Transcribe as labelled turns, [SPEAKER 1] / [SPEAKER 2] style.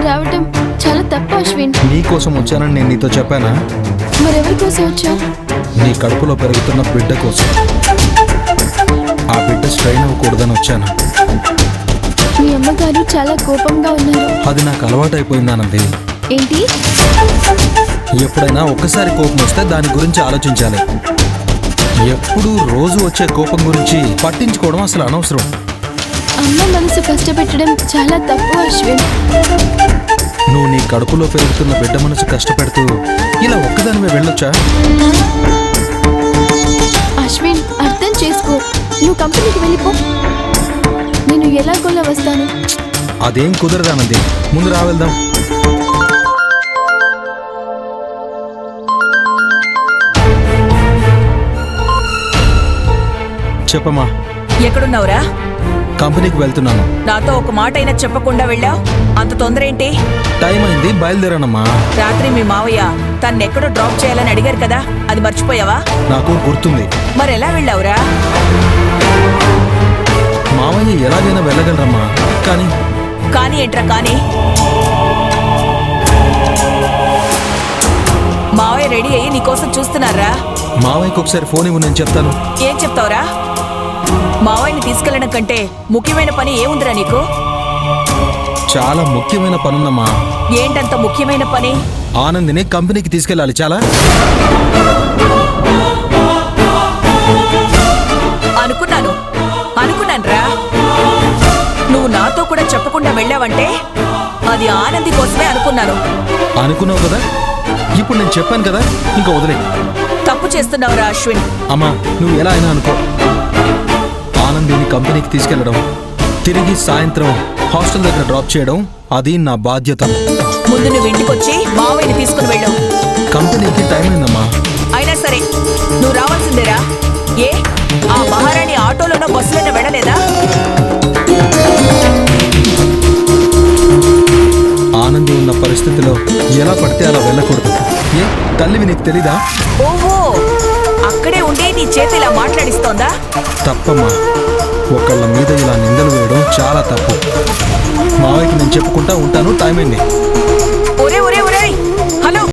[SPEAKER 1] రావటం చాలా తప్పు అశ్విన్.
[SPEAKER 2] నీ కోసం వచ్చానని నేను నీతో చెప్పానా?
[SPEAKER 1] మరెవరి కోసం వచ్చావు?
[SPEAKER 2] నీ కడుపులో పెరుగుతున్న బిడ్డ కోసం. ఆ బిడ్డ స్ట్రెయిన్ అవ్వకూడదని వచ్చాను.
[SPEAKER 1] మీ అమ్మగారు చాలా కోపంగా ఉన్నారు.
[SPEAKER 2] అది నాకు అలవాటైపోయింది ఆనంది.
[SPEAKER 1] ఏంటి?
[SPEAKER 2] ఎప్పుడైనా ఒక్కసారి కోపం వస్తే దాని గురించి ఆలోచించాలి. ఎప్పుడూ రోజు వచ్చే కోపం గురించి పట్టించుకోవడం అసలు అనవసరం.
[SPEAKER 1] అమ్మ మనసు కష్టపెట్టడం చాలా తప్పు అశ్విన్.
[SPEAKER 2] నువ్వు నీ కడుపులో పెరుగుతున్న బిడ్డ మనసు కష్టపెడుతూ ఇలా ఒక్కదానివే వెళ్ళొచ్చా?
[SPEAKER 1] అశ్విన్, అర్థం చేసుకో. నువ్వు కంపెనీకి వెళ్ళిపో. నేను ఎలాగోలా వస్తాను.
[SPEAKER 2] అదేం కుదరదానంది. ముందు రా వెళ్దాం. చెప్పమ్మా.
[SPEAKER 3] ఎక్కడున్నావురా?
[SPEAKER 2] కంపెనీకి వెళ్తున్నాను.
[SPEAKER 3] నాతో ఒక మాట అయినా చెప్పకుండా వెళ్ళావు. అంత తొందర ఏంటి?
[SPEAKER 2] టైం అయింది, బయలుదేరానమ్మా.
[SPEAKER 3] రాత్రి మీ మావయ్య తన్నెక్కడో డ్రాప్ చేయాలని అడిగారు కదా, అది మర్చిపోయావా?
[SPEAKER 2] నాకు గుర్తుంది.
[SPEAKER 3] మరెలా వెళ్ళావురా?
[SPEAKER 2] మావయ్య ఎలాగైనా వెళ్ళగలరమ్మా.
[SPEAKER 3] కానీ ఏంట్రా కానీ? మావయ్య రెడీ అయ్యి నీకోసం చూస్తున్నారా?
[SPEAKER 2] మావయ్యకి ఒకసారి ఫోన్ ఇవ్వు, నేను చెప్తాను.
[SPEAKER 3] ఏం చెప్తావురా? మావయ్యని తీసుకెళ్లడం కంటే ముఖ్యమైన పని ఏముందిరా నీకు?
[SPEAKER 2] చాలా ముఖ్యమైన పనుందమ్మా.
[SPEAKER 3] ఏంటంత ముఖ్యమైన పని?
[SPEAKER 2] ఆనందిని కంపెనీకి తీసుకెళ్ళాలి. చాలా
[SPEAKER 3] అనుకున్నానురా. నువ్వు నాతో కూడా చెప్పకుండా వెళ్ళావంటే అది ఆనంది కోసమే అనుకున్నాను.
[SPEAKER 2] అనుకున్నావు కదా, ఇప్పుడు నేను చెప్పాను కదా, ఇంకా వదిలే.
[SPEAKER 3] తప్పు చేస్తున్నావురా అశ్విన్.
[SPEAKER 2] అమ్మా, నువ్వు ఎలా అయినా అనుకో. ఆనందిని కంపెనీకి తీసుకెళ్లడం, తిరిగి సాయంత్రం హాస్టల్ దగ్గర డ్రాప్ చేయడం అది నా బాధ్యత.
[SPEAKER 3] ముందు నువ్వు ఇంటికొచ్చి మావయ్యని తీసుకుని వెళ్ళావు.
[SPEAKER 2] కంపెనీకి టైం అయిందమ్మా.
[SPEAKER 3] అయినా సరే నువ్వు రావాల్సిందేరా. ఏ ఆ మహారాణి ఆటోలోనో బస్సులోనో వెళ్ళలేదా?
[SPEAKER 2] ఆనంది ఉన్న పరిస్థితిలో ఎలా పడితే అలా వెళ్ళకూడదు. ఏ తల్లివి నీకు తెలీదా?
[SPEAKER 3] ఓహో, అక్కడే ఉండి నీ చేతి ఇలా మాట్లాడిస్తోందా?
[SPEAKER 2] తప్పమ్మా. ఒకళ్ళ మీద ఇలా నిందలు వేయడం చాలా తప్పు. మావయ్యకి నేను చెప్పుకుంటా ఉంటాను. టైం అయింది.
[SPEAKER 3] ఒరే